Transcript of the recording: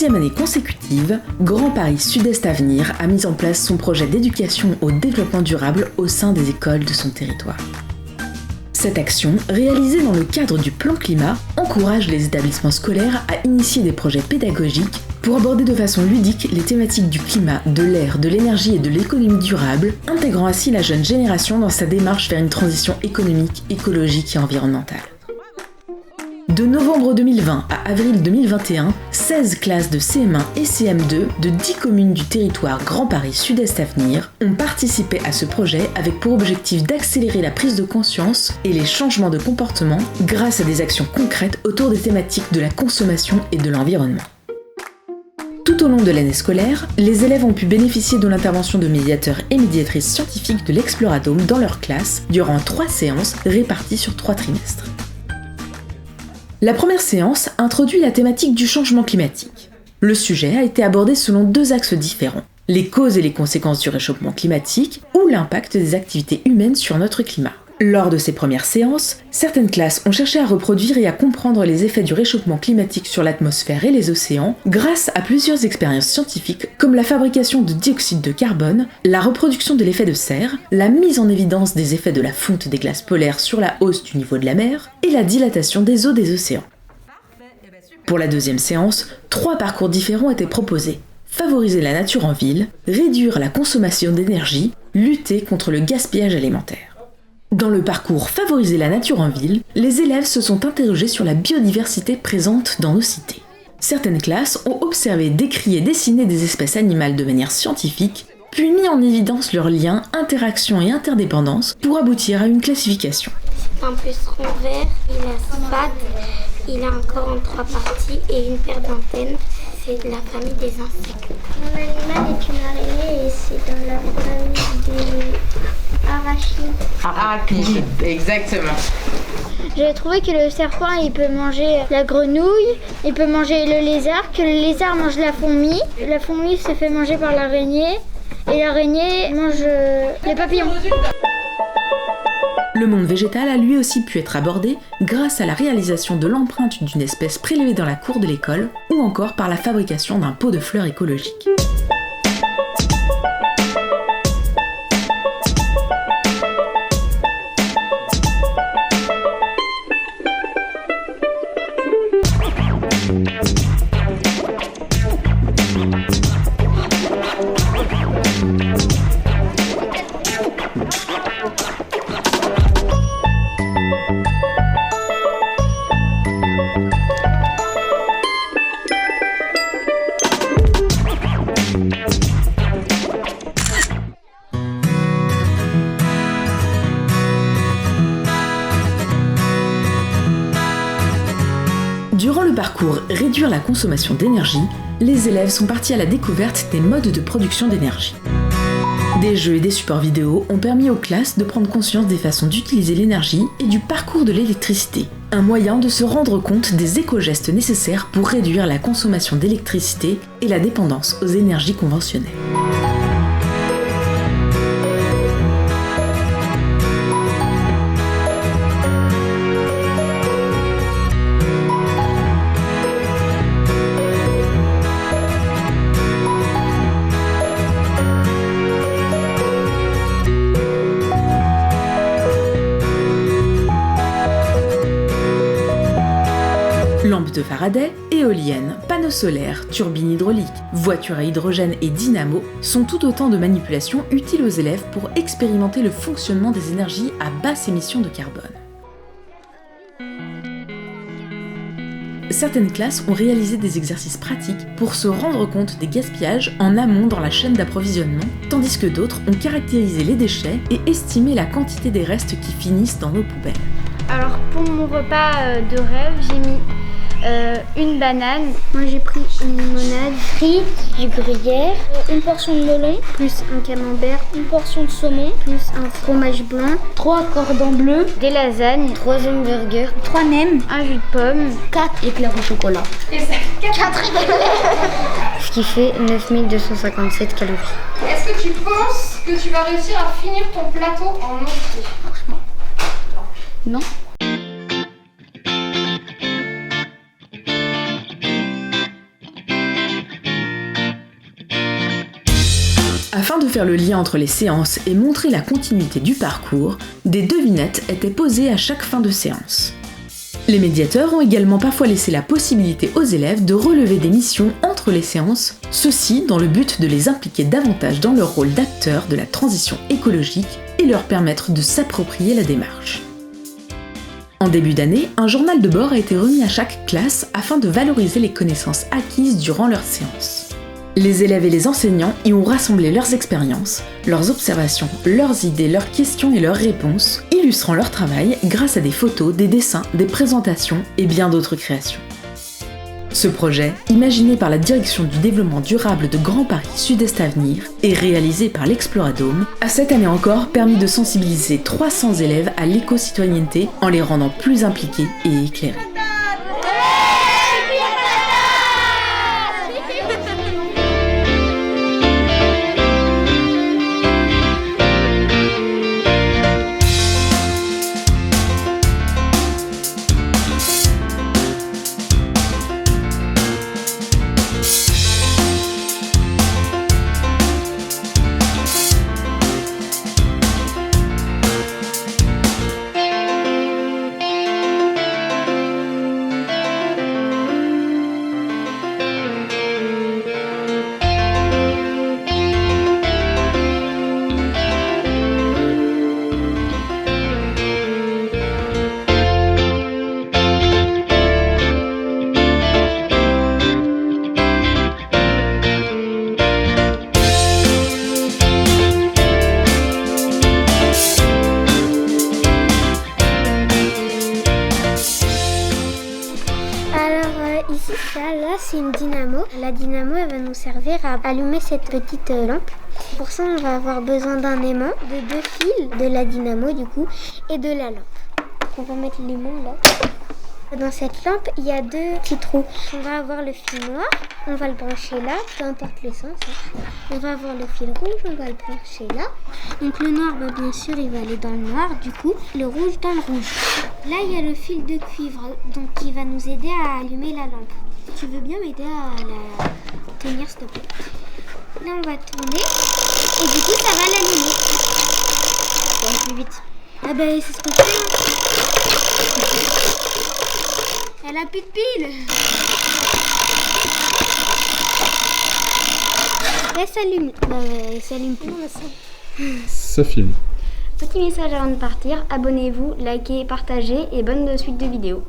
troisième année consécutive, Grand Paris Sud-Est Avenir a mis en place son projet d'éducation au développement durable au sein des écoles de son territoire. Cette action, réalisée dans le cadre du plan climat, encourage les établissements scolaires à initier des projets pédagogiques pour aborder de façon ludique les thématiques du climat, de l'air, de l'énergie et de l'économie durable, intégrant ainsi la jeune génération dans sa démarche vers une transition économique, écologique et environnementale. De novembre 2020 à avril 2021, 16 classes de CM1 et CM2 de 10 communes du territoire Grand Paris Sud-Est Avenir ont participé à ce projet avec pour objectif d'accélérer la prise de conscience et les changements de comportement grâce à des actions concrètes autour des thématiques de la consommation et de l'environnement. Tout au long de l'année scolaire, les élèves ont pu bénéficier de l'intervention de médiateurs et médiatrices scientifiques de l'Exploradome dans leur classe durant 3 séances réparties sur 3 trimestres. La première séance introduit la thématique du changement climatique. Le sujet a été abordé selon 2 axes différents, les causes et les conséquences du réchauffement climatique ou l'impact des activités humaines sur notre climat. Lors de ces premières séances, certaines classes ont cherché à reproduire et à comprendre les effets du réchauffement climatique sur l'atmosphère et les océans grâce à plusieurs expériences scientifiques comme la fabrication de dioxyde de carbone, la reproduction de l'effet de serre, la mise en évidence des effets de la fonte des glaces polaires sur la hausse du niveau de la mer et la dilatation des eaux des océans. Pour la deuxième séance, 3 parcours différents étaient proposés. Favoriser la nature en ville, réduire la consommation d'énergie, lutter contre le gaspillage alimentaire. Dans le parcours Favoriser la nature en ville, les élèves se sont interrogés sur la biodiversité présente dans nos cités. Certaines classes ont observé, décrit et dessiné des espèces animales de manière scientifique, puis mis en évidence leurs liens, interactions et interdépendances pour aboutir à une classification. C'est un puceron vert, il a 6 pattes, il a un corps en 3 parties et une paire d'antennes. C'est de la famille des insectes. Mon animal est une araignée et c'est dans la famille des arachides. Arachnides, exactement. J'ai trouvé que le serpent, il peut manger la grenouille, il peut manger le lézard, que le lézard mange la fourmi se fait manger par l'araignée, et l'araignée mange les papillons. Le monde végétal a lui aussi pu être abordé grâce à la réalisation de l'empreinte d'une espèce prélevée dans la cour de l'école ou encore par la fabrication d'un pot de fleurs écologique. Durant le parcours Réduire la consommation d'énergie, les élèves sont partis à la découverte des modes de production d'énergie. Des jeux et des supports vidéo ont permis aux classes de prendre conscience des façons d'utiliser l'énergie et du parcours de l'électricité, un moyen de se rendre compte des éco-gestes nécessaires pour réduire la consommation d'électricité et la dépendance aux énergies conventionnelles. Lampes de Faraday, éoliennes, panneaux solaires, turbines hydrauliques, voitures à hydrogène et dynamo sont tout autant de manipulations utiles aux élèves pour expérimenter le fonctionnement des énergies à basse émission de carbone. Certaines classes ont réalisé des exercices pratiques pour se rendre compte des gaspillages en amont dans la chaîne d'approvisionnement, tandis que d'autres ont caractérisé les déchets et estimé la quantité des restes qui finissent dans nos poubelles. Alors pour mon repas de rêve, j'ai mis une banane. Moi j'ai pris une limonade, frites, du gruyère, une portion de melon, plus un camembert, une portion de saumon, plus un fromage blanc, 3 cordons bleus, des lasagnes, 3 hamburgers, 3 nems, un jus de pomme, 4 éclairs au chocolat. 4 ce qui fait 9257 calories. Est-ce que tu penses que tu vas réussir à finir ton plateau en entier? Franchement, non. Afin de faire le lien entre les séances et montrer la continuité du parcours, des devinettes étaient posées à chaque fin de séance. Les médiateurs ont également parfois laissé la possibilité aux élèves de relever des missions entre les séances, ceci dans le but de les impliquer davantage dans leur rôle d'acteurs de la transition écologique et leur permettre de s'approprier la démarche. En début d'année, un journal de bord a été remis à chaque classe afin de valoriser les connaissances acquises durant leur séance. Les élèves et les enseignants y ont rassemblé leurs expériences, leurs observations, leurs idées, leurs questions et leurs réponses, illustrant leur travail grâce à des photos, des dessins, des présentations et bien d'autres créations. Ce projet, imaginé par la Direction du développement durable de Grand Paris Sud-Est Avenir et réalisé par l'Exploradome, a cette année encore permis de sensibiliser 300 élèves à l'éco-citoyenneté en les rendant plus impliqués et éclairés. Ici, là, c'est une dynamo. La dynamo, elle va nous servir à allumer cette petite lampe. Pour ça, on va avoir besoin d'un aimant, de 2 fils, de la dynamo du coup, et de la lampe. On va mettre l'aimant là. Dans cette lampe, il y a 2 petits trous. On va avoir le fil noir, on va le brancher là, peu importe le sens. On va avoir le fil rouge, on va le brancher là. Donc le noir, bien sûr, il va aller dans le noir, du coup, le rouge dans le rouge. Là, il y a le fil de cuivre, donc qui va nous aider à allumer la lampe. Tu veux bien m'aider à la tenir, s'il te plaît? Là, on va tourner, et du coup, ça va l'allumer. Ouais, plus vite. Ah ben, c'est ce que je fais. Elle a plus de piles. Elle s'allume. Elle s'allume plus. Ça filme. Petit message avant de partir, abonnez-vous, likez, partagez et bonne suite de vidéos.